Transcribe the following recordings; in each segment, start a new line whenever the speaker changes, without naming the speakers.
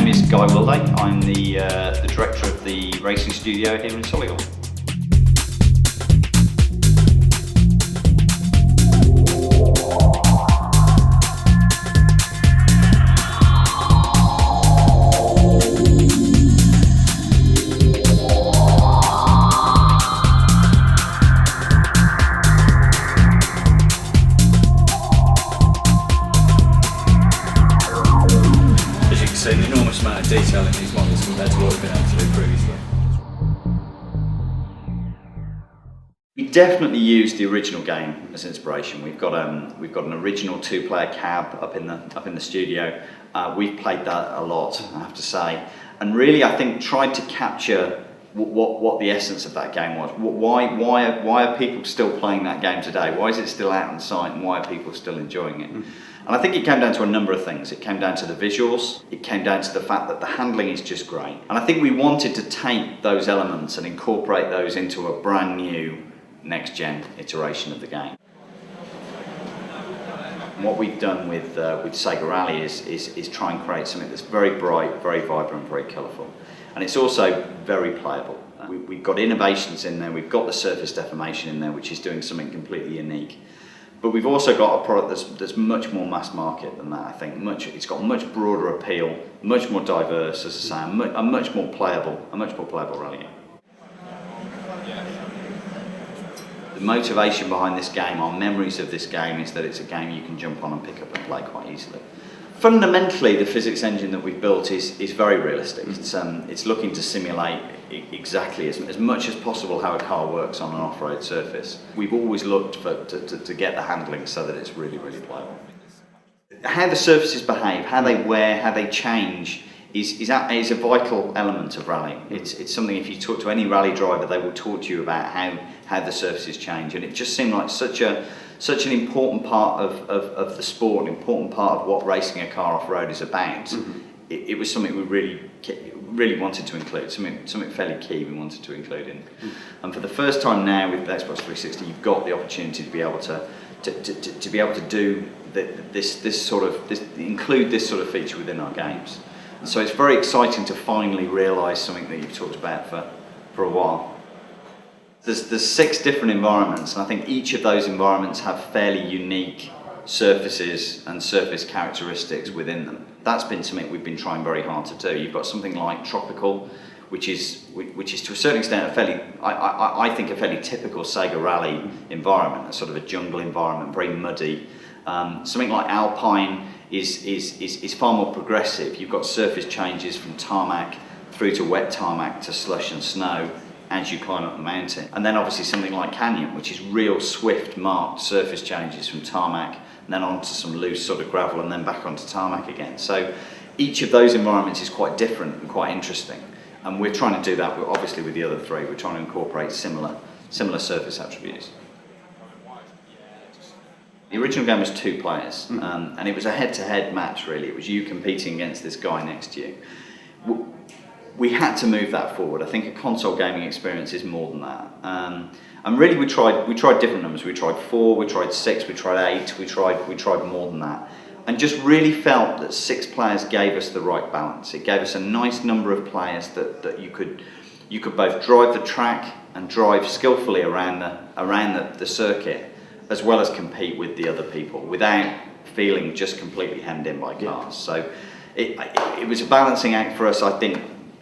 name is Guy Wilday. I'm the director of the racing studio here in Solihull.
So an enormous amount of detail in these models compared to what we've been able to do previously.
We definitely used the original game as inspiration. We've got an original two-player cab up in the studio. We've played that a lot, I have to say, and really I think tried to capture what the essence of that game was. Why are people still playing that game today? Why is it still out on site, and why are people still enjoying it? And I think it came down to a number of things. It came down to the visuals, it came down to the fact that the handling is just great. And I think we wanted to take those elements and incorporate those into a brand new next-gen iteration of the game. And what we've done with Sega Rally is try and create something that's very bright, very vibrant, very colourful. And it's also very playable. We've got innovations in there, we've got the surface deformation in there, which is doing something completely unique. But we've also got a product that's much more mass market than that, I think. It's got much broader appeal, much more diverse, as I say, a much more playable rally game. The motivation behind this game, our memories of this game, is that it's a game you can jump on and pick up and play quite easily. Fundamentally, the physics engine that we've built is very realistic. It's looking to simulate exactly as much as possible how a car works on an off-road surface. We've always looked to get the handling so that it's really, really playable. How the surfaces behave, how they wear, how they change is a vital element of rally. It's something, if you talk to any rally driver, they will talk to you about how the surfaces change, and it just seemed like such an important part of the sport, an important part of what racing a car off-road is about. It was something we really wanted to include, something fairly key we wanted to include in. And for the first time now with Xbox 360, you've got the opportunity to be able to do include this sort of feature within our games. And so it's very exciting to finally realise something that you've talked about for a while. There's 6 different environments, and I think each of those environments have fairly unique surfaces and surface characteristics within them. That's been something we've been trying very hard to do. You've got something like Tropical, which is to a certain extent I think a fairly typical Sega Rally environment, a sort of a jungle environment, very muddy. Something like Alpine is far more progressive. You've got surface changes from tarmac through to wet tarmac to slush and snow as you climb up the mountain. And then obviously something like Canyon, which is real swift marked surface changes from tarmac and then onto some loose sort of gravel and then back onto tarmac again. So each of those environments is quite different and quite interesting. And we're trying to do that obviously with the other 3. We're trying to incorporate similar surface attributes. The original game was 2 players, and it was a head-to-head match really. It was you competing against this guy next to you. We had to move that forward. I think a console gaming experience is more than that. And really we tried different numbers. We tried 4, we tried 6, we tried 8, we tried more than that. And just really felt that 6 players gave us the right balance. It gave us a nice number of players that you could both drive the track and drive skillfully around the circuit, as well as compete with the other people without feeling just completely hemmed in by cars. So it was a balancing act for us. I think,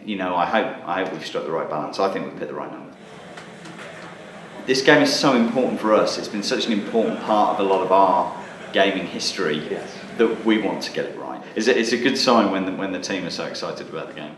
I hope we've struck the right balance. I think we've hit the right number. This game is so important for us. It's been such an important part of a lot of our gaming history that we want to get it right. It's a good sign when the team are so excited about the game.